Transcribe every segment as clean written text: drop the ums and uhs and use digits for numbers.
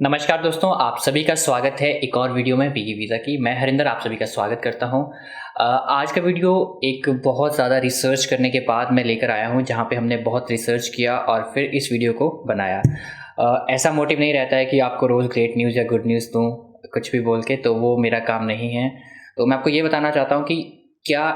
नमस्कार दोस्तों, आप सभी का स्वागत है एक और वीडियो में बिगी वीज़ा की। मैं हरिंदर आप सभी का स्वागत करता हूं। आज का वीडियो एक बहुत ज़्यादा रिसर्च करने के बाद मैं लेकर आया हूं, जहां पे हमने बहुत रिसर्च किया और फिर इस वीडियो को बनाया। ऐसा मोटिव नहीं रहता है कि आपको रोज़ ग्रेट न्यूज़ या गुड न्यूज़ दूँ कुछ भी बोल के, तो वो मेरा काम नहीं है। तो मैं आपको ये बताना चाहता हूँ कि क्या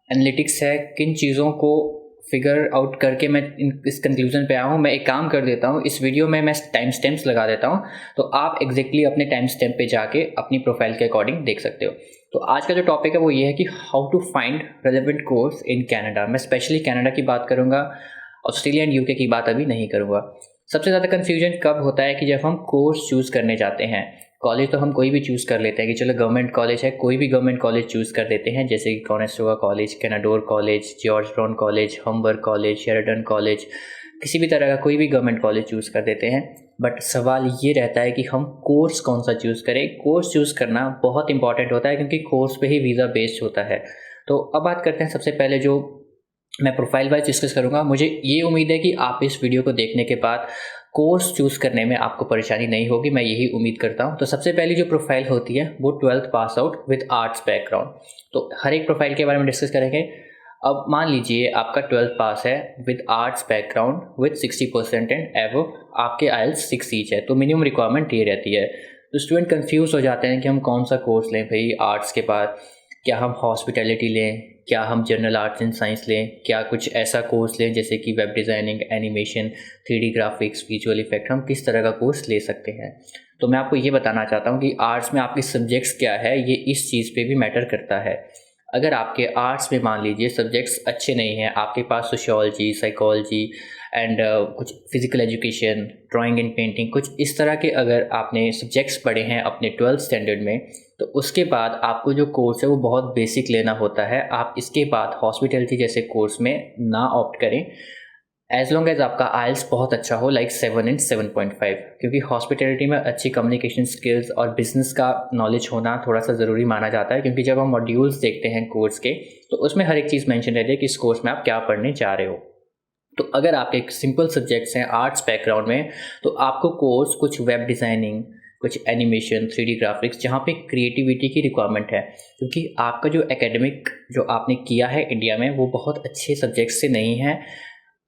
एनालिटिक्स है, किन चीज़ों को फिगर आउट करके मैं इस कंक्लूजन पे आया हूँ। मैं एक काम कर देता हूँ, इस वीडियो में मैं टाइम स्टैम्प्स लगा देता हूँ, तो आप एग्जैक्टली अपने टाइम स्टैम्प पे जाके अपनी प्रोफाइल के अकॉर्डिंग देख सकते हो। तो आज का जो टॉपिक है वो ये है कि how to find relevant course in Canada. मैं स्पेशली कनाडा की बात करूँगा, ऑस्ट्रेलिया एंड यूके की बात अभी नहीं करूँगा। सबसे ज़्यादा कन्फ्यूजन कब होता है कि जब हम कोर्स चूज़ करने जाते हैं। कॉलेज तो हम कोई भी चूज़ कर लेते हैं कि चलो गवर्नमेंट कॉलेज है, कोई भी गवर्नमेंट कॉलेज चूज़ कर देते हैं, जैसे कि Conestoga college, Canadore college, George Brown college, Humber college, Sheridan college, किसी भी तरह का कोई भी गवर्नमेंट कॉलेज चूज़ कर देते हैं। बट सवाल ये रहता है कि हम कोर्स कौन सा चूज़ करें। कोर्स चूज़ करना बहुत इंपॉर्टेंट होता है क्योंकि कोर्स पे ही वीज़ा बेस्ड होता है। तो अब बात करते हैं, सबसे पहले जो मैं प्रोफाइल वाइज डिस्कस करूँगा। मुझे ये उम्मीद है कि आप इस वीडियो को देखने के बाद कोर्स चूज़ करने में आपको परेशानी नहीं होगी, मैं यही उम्मीद करता हूँ। तो सबसे पहली जो प्रोफाइल होती है वो 12th pass out with arts background. तो हर एक प्रोफाइल के बारे में डिस्कस करेंगे। अब मान लीजिए आपका 12th पास है with arts background with 60% and above, आपके आइल्स 6 ईच है, तो मिनिमम रिक्वायरमेंट ये रहती है। तो स्टूडेंट कंफ्यूज हो जाते हैं कि हम कौन सा कोर्स लें भाई आर्ट्स के बाद। क्या हम हॉस्पिटैलिटी लें, क्या हम जनरल आर्ट्स एंड साइंस लें, क्या कुछ ऐसा कोर्स लें जैसे कि web designing, animation, 3D graphics, visual effect, हम किस तरह का कोर्स ले सकते हैं। तो मैं आपको ये बताना चाहता हूँ कि आर्ट्स में आपके सब्जेक्ट्स क्या है, ये इस चीज़ पे भी मैटर करता है। अगर आपके आर्ट्स में मान लीजिए सब्जेक्ट्स अच्छे नहीं हैं, आपके पास सोशियोलॉजी, साइकोलॉजी एंड कुछ physical education, drawing and painting, कुछ इस तरह के अगर आपने सब्जेक्ट्स पढ़े हैं अपने 12th स्टैंडर्ड में, तो उसके बाद आपको जो कोर्स है वो बहुत बेसिक लेना होता है। आप इसके बाद हॉस्पिटैलिटी जैसे कोर्स में ना ऑप्ट करें, एज लॉन्ग एज आपका आइल्स बहुत अच्छा हो, लाइक 7 एंड 7.5, क्योंकि हॉस्पिटैलिटी में अच्छी कम्युनिकेशन स्किल्स और बिजनेस का नॉलेज होना थोड़ा सा ज़रूरी माना जाता है। क्योंकि जब हम मॉड्यूल्स देखते हैं कोर्स के, तो उसमें हर एक चीज़ मेंशन रहती है कि इस कोर्स में आप क्या पढ़ने जा रहे हो। तो अगर आपके एक सिंपल सब्जेक्ट्स हैं आर्ट्स बैकग्राउंड में, तो आपको कोर्स कुछ वेब डिज़ाइनिंग, कुछ एनिमेशन, 3D ग्राफिक्स, जहाँ पे क्रिएटिविटी की रिक्वायरमेंट है, क्योंकि आपका जो एकेडमिक जो आपने किया है इंडिया में वो बहुत अच्छे सब्जेक्ट से नहीं है।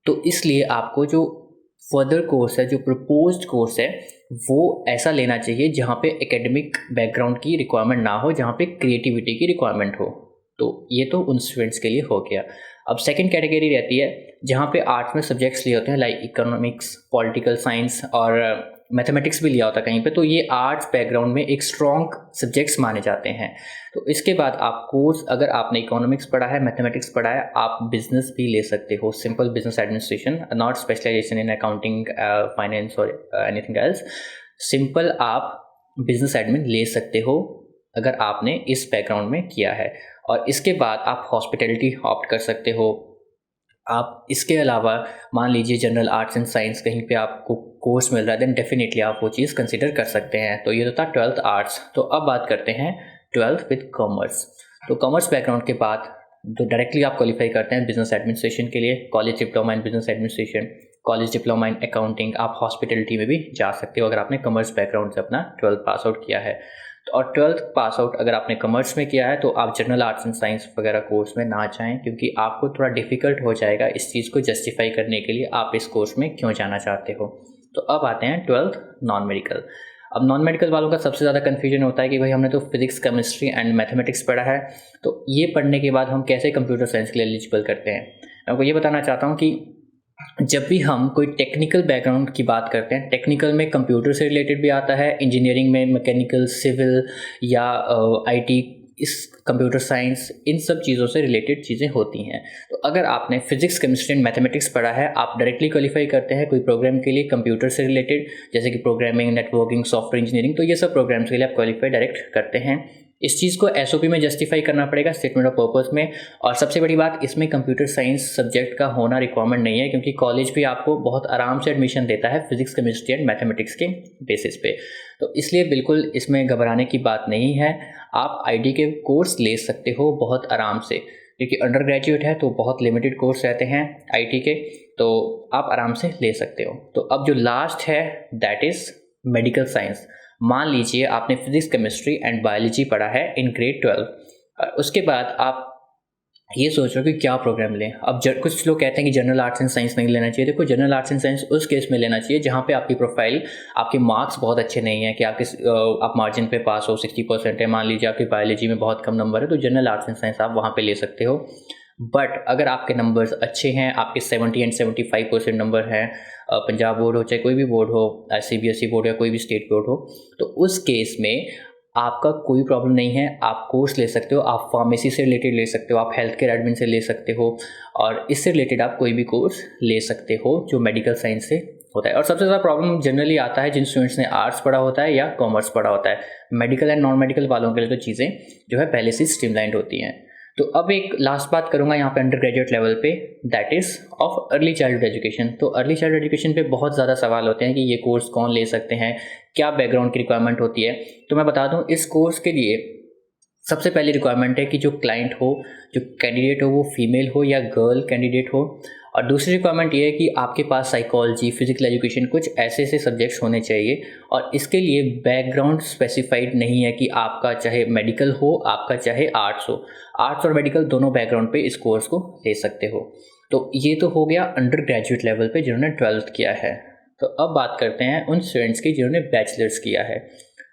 तो इसलिए आपको जो फर्दर कोर्स है, जो प्रपोज्ड कोर्स है, वो ऐसा लेना चाहिए जहाँ पे एकेडमिक बैकग्राउंड की रिक्वायरमेंट ना हो, जहाँ पे क्रिएटिविटी की रिक्वायरमेंट हो। तो ये तो उन स्टूडेंट्स के लिए हो गया। अब सेकंड कैटेगरी रहती है जहाँ पे आर्ट्स में सब्जेक्ट्स लिए होते हैं, लाइक इकोनॉमिक्स, पॉलिटिकल साइंस और मैथमेटिक्स भी लिया होता है कहीं पे, तो ये आर्ट्स बैकग्राउंड में एक स्ट्रॉन्ग सब्जेक्ट्स माने जाते हैं। तो इसके बाद आप कोर्स, अगर आपने इकोनॉमिक्स पढ़ा है, मैथमेटिक्स पढ़ा है, आप बिजनेस भी ले सकते हो, simple business administration, not specialization in accounting, finance और एनीथिंग एल्स। सिंपल आप बिजनेस एडमिन ले सकते हो अगर आपने इस बैकग्राउंड में किया है। और इसके बाद आप हॉस्पिटैलिटी ऑप्ट कर सकते हो। आप इसके अलावा मान लीजिए जनरल आर्ट्स एंड साइंस कहीं पे आपको कोर्स मिल रहा है, देन डेफिनेटली आप वो चीज़ कंसिडर कर सकते हैं। तो ये तो था 12th आर्ट्स। तो अब बात करते हैं 12th विद कॉमर्स। तो कॉमर्स बैकग्राउंड के बाद तो डायरेक्टली आप क्वालिफाई करते हैं बिजनेस एडमिनिस्ट्रेशन के लिए, college diploma in business administration, college diploma in accounting. आप हॉस्पिटैलिटी में भी जा सकते हो अगर आपने कॉमर्स बैकग्राउंड से अपना 12th पास आउट किया है। और 12th पास आउट अगर आपने कॉमर्स में किया है तो आप जनरल आर्ट्स एंड साइंस वगैरह कोर्स में ना जाएं, क्योंकि आपको थोड़ा डिफिकल्ट हो जाएगा इस चीज़ को जस्टिफाई करने के लिए आप इस कोर्स में क्यों जाना चाहते हो। तो अब आते हैं 12th नॉन मेडिकल। अब नॉन मेडिकल वालों का सबसे ज़्यादा कन्फ्यूजन होता है कि भाई हमने तो फिजिक्स, केमिस्ट्री एंड मैथमेटिक्स पढ़ा है, तो ये पढ़ने के बाद हम कैसे कंप्यूटर साइंस के लिए एलिजिबल करते हैं। मैं आपको ये बताना चाहता हूँ कि जब भी हम कोई टेक्निकल बैकग्राउंड की बात करते हैं, टेक्निकल में कंप्यूटर से रिलेटेड भी आता है, इंजीनियरिंग में मैकेनिकल, सिविल या आईटी, इस कंप्यूटर साइंस, इन सब चीज़ों से रिलेटेड चीज़ें होती हैं। तो अगर आपने फिजिक्स, केमिस्ट्री एंड मैथमेटिक्स पढ़ा है, आप डायरेक्टली क्वालिफाई करते हैं कोई प्रोग्राम के लिए कंप्यूटर से रिलेटेड, जैसे कि प्रोग्रामिंग, नेटवर्किंग, सॉफ्टवेयर इंजीनियरिंग, तो ये सब प्रोग्राम्स के लिए आप क्वालिफाई डायरेक्ट करते हैं। इस चीज़ को एसओपी में जस्टिफाई करना पड़ेगा, स्टेटमेंट ऑफ पर्पस में। और सबसे बड़ी बात, इसमें कंप्यूटर साइंस सब्जेक्ट का होना रिक्वायरमेंट नहीं है, क्योंकि कॉलेज भी आपको बहुत आराम से एडमिशन देता है फिजिक्स, केमिस्ट्री एंड मैथमेटिक्स के बेसिस पे। तो इसलिए बिल्कुल इसमें घबराने की बात नहीं है। आप आईटी के कोर्स ले सकते हो बहुत आराम से, क्योंकि अंडर ग्रेजुएट है तो बहुत लिमिटेड कोर्स रहते हैं आईटी के, तो आप आराम से ले सकते हो। तो अब जो लास्ट है दैट इज़ मेडिकल साइंस, मान लीजिए आपने फिजिक्स, केमिस्ट्री एंड बायोलॉजी पढ़ा है इन ग्रेड 12, और उसके बाद आप ये सोच रहे हो कि क्या प्रोग्राम लें। अब कुछ लोग कहते हैं कि जनरल आर्ट्स एंड साइंस नहीं लेना चाहिए। देखो, जनरल आर्ट्स एंड साइंस उस केस में लेना चाहिए जहाँ पे आपकी प्रोफाइल, आपके मार्क्स बहुत अच्छे नहीं है, कि आप मार्जिन पे पास हो, 60% है, मान लीजिए आपकी बायोलॉजी में बहुत कम नंबर है, तो जनरल आर्ट्स एंड साइंस आप वहाँ पे ले सकते हो। बट अगर आपके नंबर्स अच्छे हैं, आपके 70 एंड 75% नंबर हैं, पंजाब बोर्ड हो चाहे कोई भी बोर्ड हो, CBSE बोर्ड या कोई भी स्टेट बोर्ड हो, तो उस केस में आपका कोई प्रॉब्लम नहीं है, आप कोर्स ले सकते हो। आप फार्मेसी से रिलेटेड ले सकते हो, आप हेल्थ केयर एडमिन से ले सकते हो, और इससे रिलेटेड आप कोई भी कोर्स ले सकते हो जो मेडिकल साइंस से होता है। और सबसे ज़्यादा प्रॉब्लम जनरली आता है जिन स्टूडेंट्स ने आर्ट्स पढ़ा होता है या कॉमर्स पढ़ा होता है। मेडिकल एंड नॉन मेडिकल वालों के लिए तो चीज़ें जो है पहले से स्ट्रीमलाइंड होती हैं। तो अब एक लास्ट बात करूंगा यहाँ पे अंडर ग्रेजुएट लेवल पे, that is of early childhood education. तो अर्ली चाइल्डहुड एजुकेशन पे बहुत ज़्यादा सवाल होते हैं कि ये कोर्स कौन ले सकते हैं, क्या बैकग्राउंड की रिक्वायरमेंट होती है। तो मैं बता दूं, इस कोर्स के लिए सबसे पहली रिक्वायरमेंट है कि जो क्लाइंट हो, जो कैंडिडेट हो, वो फीमेल हो या गर्ल कैंडिडेट हो। और दूसरी रिक्वायरमेंट ये है कि आपके पास साइकोलॉजी, फिजिकल एजुकेशन, कुछ ऐसे ऐसे सब्जेक्ट्स होने चाहिए। और इसके लिए बैकग्राउंड स्पेसिफाइड नहीं है कि आपका चाहे मेडिकल हो, आपका चाहे आर्ट्स हो। आर्ट्स और मेडिकल दोनों बैकग्राउंड पे इस कोर्स को ले सकते हो। तो ये तो हो गया अंडर ग्रेजुएट लेवल पे जिन्होंने 12th किया है। तो अब बात करते हैं उन स्टूडेंट्स की जिन्होंने बैचलर्स किया है।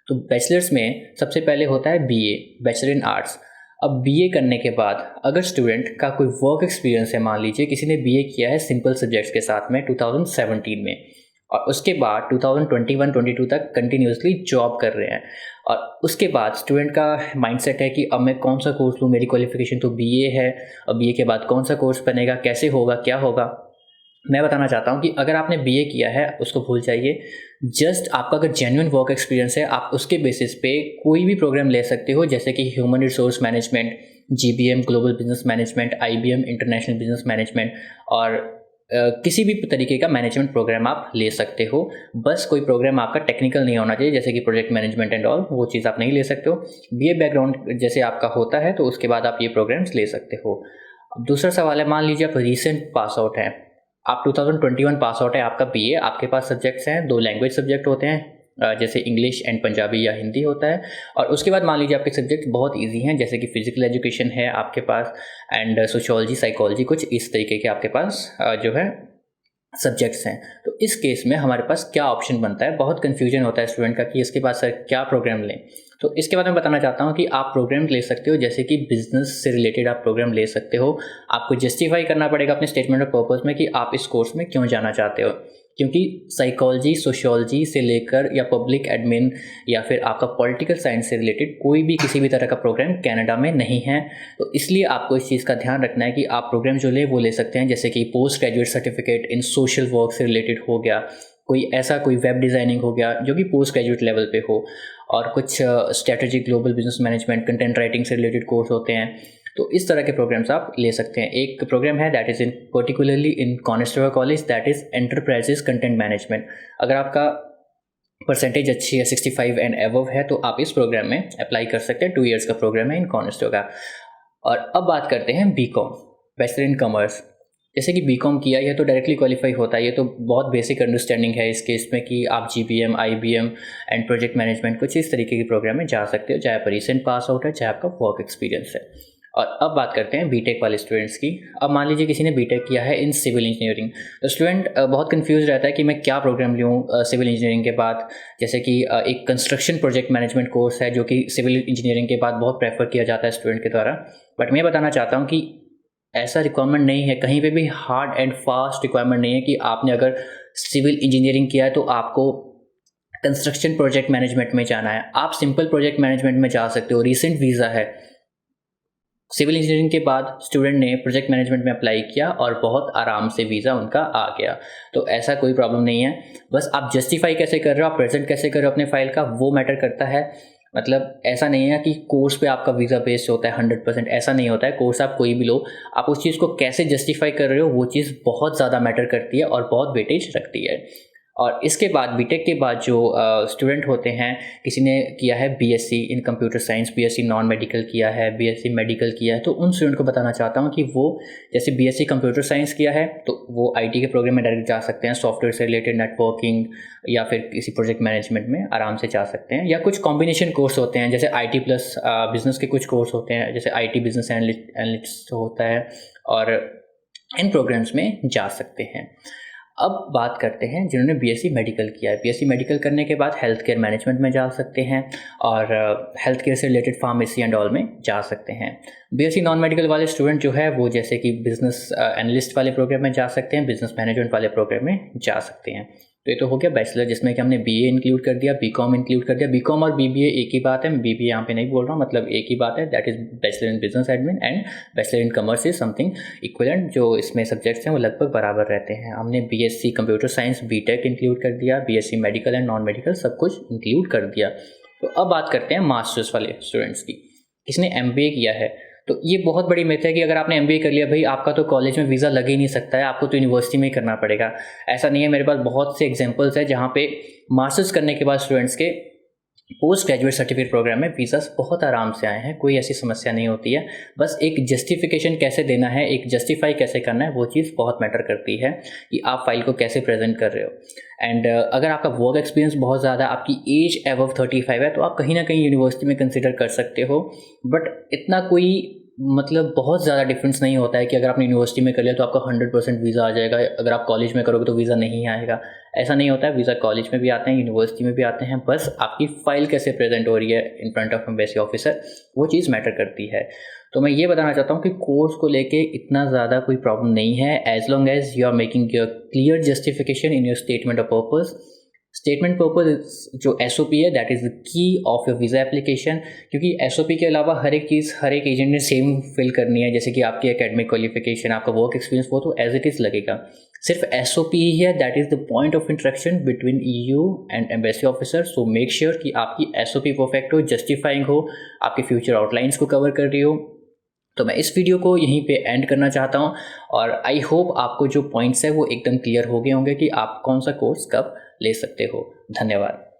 तो बैचलर्स में सबसे पहले होता है BA, बैचलर इन आर्ट्स। अब BA करने के बाद अगर स्टूडेंट का कोई वर्क एक्सपीरियंस है, मान लीजिए किसी ने BA किया है सिंपल सब्जेक्ट्स के साथ में 2017 में, और उसके बाद 2021-22 तक कंटिन्यूसली जॉब कर रहे हैं, और उसके बाद स्टूडेंट का माइंडसेट है कि अब मैं कौन सा कोर्स लूँ, मेरी क्वालिफिकेशन तो BA है, अब BA के बाद कौन सा कोर्स बनेगा, कैसे होगा, क्या होगा। मैं बताना चाहता हूँ कि अगर आपने BA किया है उसको भूल जाइए। जस्ट आपका अगर जेन्युइन वर्क एक्सपीरियंस है, आप उसके बेसिस पे कोई भी प्रोग्राम ले सकते हो, जैसे कि human resource management, GBM global business management, IBM international business management, और किसी भी तरीके का मैनेजमेंट प्रोग्राम आप ले सकते हो। बस कोई प्रोग्राम आपका टेक्निकल नहीं होना चाहिए, जैसे कि प्रोजेक्ट मैनेजमेंट एंड ऑल, वो चीज़ आप नहीं ले सकते हो। BA बैकग्राउंड जैसे आपका होता है तो उसके बाद आप ये प्रोग्राम्स ले सकते हो। अब दूसरा सवाल है, मान लीजिए आप रिसेंट पास आउट हैं, आप 2021 पास आउट है, आपका BA, आपके पास सब्जेक्ट्स हैं, 2 लैंग्वेज सब्जेक्ट होते हैं, जैसे इंग्लिश एंड पंजाबी या हिंदी होता है। और उसके बाद मान लीजिए आपके सब्जेक्ट बहुत इजी हैं, जैसे कि फिजिकल एजुकेशन है आपके पास, एंड सोशियोलॉजी, साइकोलॉजी, कुछ इस तरीके के आपके पास जो है सब्जेक्ट्स हैं। तो इस केस में हमारे पास क्या ऑप्शन बनता है, बहुत कन्फ्यूजन होता है स्टूडेंट का कि इसके बाद सर क्या प्रोग्राम लें। तो इसके बाद मैं बताना चाहता हूँ कि आप प्रोग्राम ले सकते हो, जैसे कि बिजनेस से रिलेटेड आप प्रोग्राम ले सकते हो। आपको जस्टिफाई करना पड़ेगा अपने स्टेटमेंट ऑफ पर्पस में कि आप इस कोर्स में क्यों जाना चाहते हो, क्योंकि साइकोलॉजी, सोशियोलॉजी से लेकर या पब्लिक एडमिन या फिर आपका पॉलिटिकल साइंस से रिलेटेड कोई भी किसी भी तरह का प्रोग्राम कनाडा में नहीं है। तो इसलिए आपको इस चीज़ का ध्यान रखना है कि आप प्रोग्राम जो ले वो ले सकते हैं, जैसे कि post graduate certificate in social work से रिलेटेड हो गया, कोई वेब डिज़ाइनिंग हो गया जो कि पोस्ट ग्रेजुएट लेवल पे हो, और कुछ strategic global business management, content writing से रिलेटेड कोर्स होते हैं। तो इस तरह के प्रोग्राम्स आप ले सकते हैं। एक प्रोग्राम है that is in particularly in constable college, that is enterprises content management. अगर आपका परसेंटेज अच्छी है, 65 एंड एबव है, तो आप इस प्रोग्राम में अप्लाई कर सकते हैं। 2 इयर्स का प्रोग्राम है इन कॉनेस्टेबल का। और अब बात करते हैं BCom, बैचलर इन कॉमर्स। जैसे कि BCom किया है तो डायरेक्टली क्वालिफाई होता है, ये तो बहुत बेसिक अंडरस्टैंडिंग है इस केस में कि आप GBM, IBM and project management कुछ इस तरीके के प्रोग्राम में जा सकते हो, चाहे आप रिसेंट पास आउट है, चाहे आपका वर्क एक्सपीरियंस है। और अब बात करते हैं BTech वाले स्टूडेंट्स की। अब मान लीजिए किसी ने BTech किया है इन सिविल इंजीनियरिंग, तो स्टूडेंट बहुत कंफ्यूज रहता है कि मैं क्या प्रोग्राम लूँ सिविल इंजीनियरिंग के बाद। जैसे कि एक कंस्ट्रक्शन प्रोजेक्ट मैनेजमेंट कोर्स है जो कि सिविल इंजीनियरिंग के बाद बहुत प्रेफर किया जाता है स्टूडेंट के द्वारा। बट मैं बताना चाहता हूँ कि ऐसा रिक्वायरमेंट नहीं है, कहीं पे भी हार्ड एंड फास्ट रिक्वायरमेंट नहीं है कि आपने अगर सिविल इंजीनियरिंग किया है तो आपको कंस्ट्रक्शन प्रोजेक्ट मैनेजमेंट में जाना है। आप सिंपल प्रोजेक्ट मैनेजमेंट में जा सकते हो, रिसेंट वीज़ा है। सिविल इंजीनियरिंग के बाद स्टूडेंट ने प्रोजेक्ट मैनेजमेंट में अप्लाई किया और बहुत आराम से वीज़ा उनका आ गया, तो ऐसा कोई प्रॉब्लम नहीं है। बस आप जस्टिफाई कैसे कर रहे हो, आप प्रेजेंट कैसे कर रहे हो अपने फाइल का, वो मैटर करता है। मतलब ऐसा नहीं है कि कोर्स पे आपका वीज़ा बेस्ड होता है 100%, ऐसा नहीं होता है। कोर्स आप कोई भी लो, आप उस चीज़ को कैसे जस्टिफाई कर रहे हो वो चीज़ बहुत ज़्यादा मैटर करती है और बहुत वेटेज रखती है। और इसके बाद बीटेक के बाद जो स्टूडेंट होते हैं, किसी ने किया है BSc in computer science, BSc non medical किया है, बीएससी मेडिकल किया है, तो उन स्टूडेंट को बताना चाहता हूँ कि वो जैसे बीएससी कंप्यूटर साइंस किया है तो वो आईटी के प्रोग्राम में डायरेक्ट जा सकते हैं, सॉफ्टवेयर से रिलेटेड नेटवर्किंग या फिर किसी प्रोजेक्ट मैनेजमेंट में आराम से जा सकते हैं। या कुछ कॉम्बिनेशन कोर्स होते हैं, जैसे आईटी प्लस बिजनेस के कुछ कोर्स होते हैं, जैसे आईटी बिजनेस एनालिस्ट होता है, और इन प्रोग्राम्स में जा सकते हैं। अब बात करते हैं जिन्होंने बीएससी मेडिकल किया है। बीएससी मेडिकल करने के बाद हेल्थ केयर मैनेजमेंट में जा सकते हैं और हेल्थ केयर से रिलेटेड फार्मेसी एंड ऑल में जा सकते हैं। बीएससी नॉन मेडिकल वाले स्टूडेंट जो है वो जैसे कि बिजनेस एनालिस्ट वाले प्रोग्राम में जा सकते हैं, बिजनेस मैनेजमेंट वाले प्रोग्राम में जा सकते हैं। तो ये तो हो गया बैचलर, जिसमें कि हमने बीए इंक्लूड कर दिया, बीकॉम इंक्लूड कर दिया। बीकॉम और बीबीए एक ही बात है, मैं बीबीए यहाँ पे नहीं बोल रहा हूँ, मतलब एक ही बात है, that is bachelor in business admin and bachelor in commerce is something equivalent. जो इसमें सब्जेक्ट्स हैं वो लगभग बराबर रहते हैं। हमने BSc computer science BTech include कर दिया, BSc medical and non medical सब कुछ इंक्लूड कर दिया। तो अब बात करते हैं मास्टर्स वाले स्टूडेंट्स की। किसने एमबीए किया है, तो ये बहुत बड़ी मिथ है कि अगर आपने एमबीए कर लिया भाई आपका तो कॉलेज में वीज़ा लग ही नहीं सकता है, आपको तो यूनिवर्सिटी में ही करना पड़ेगा। ऐसा नहीं है, मेरे पास बहुत से एग्जांपल्स है जहाँ पे मास्टर्स करने के बाद स्टूडेंट्स के पोस्ट ग्रेजुएट सर्टिफिकेट प्रोग्राम में वीज़ास बहुत आराम से आए हैं, कोई ऐसी समस्या नहीं होती है। बस एक जस्टिफिकेशन कैसे देना है, एक जस्टिफाई कैसे करना है, वो चीज़ बहुत मैटर करती है कि आप फाइल को कैसे प्रेजेंट कर रहे हो। एंड अगर आपका वर्क एक्सपीरियंस बहुत ज़्यादा, आपकी एज अबव 35 है, तो आप कहीं ना कहीं यूनिवर्सिटी में कंसिडर कर सकते हो। बट इतना कोई मतलब बहुत ज़्यादा डिफरेंस नहीं होता है कि अगर आपने यूनिवर्सिटी में कर लिया तो आपका 100% वीज़ा आ जाएगा, अगर आप कॉलेज में करोगे तो वीज़ा नहीं आएगा। ऐसा नहीं होता है, वीज़ा कॉलेज में भी आते हैं, यूनिवर्सिटी में भी आते हैं। बस आपकी फ़ाइल कैसे प्रेजेंट हो रही है in front of embassy officer, वो चीज़ मैटर करती है। तो मैं ये बताना चाहता हूँ कि कोर्स को लेके इतना ज़्यादा कोई प्रॉब्लम नहीं है, as long as you are making your clear justification in your statement of purpose. Statement purpose जो एसओपी है that is the key of your visa application, क्योंकि एसओपी के अलावा हर एक चीज़ हर एक एजेंट ने सेम फिल करनी है, जैसे कि आपकी एकेडमिक क्वालिफिकेशन, आपका वर्क एक्सपीरियंस, वो तो एज इट इज़ लगेगा। सिर्फ एसओपी ही है, that is the point of interaction between you and embassy officer. So make sure कि आपकी एसओपी परफेक्ट हो, जस्टिफाइंग हो, आपके फ्यूचर आउटलाइंस को कवर कर रही हो। तो मैं इस वीडियो को यहीं पे एंड करना चाहता हूँ और आई होप आपको जो पॉइंट्स है वो एकदम क्लियर हो गए होंगे कि आप कौन सा कोर्स कब ले सकते हो। धन्यवाद।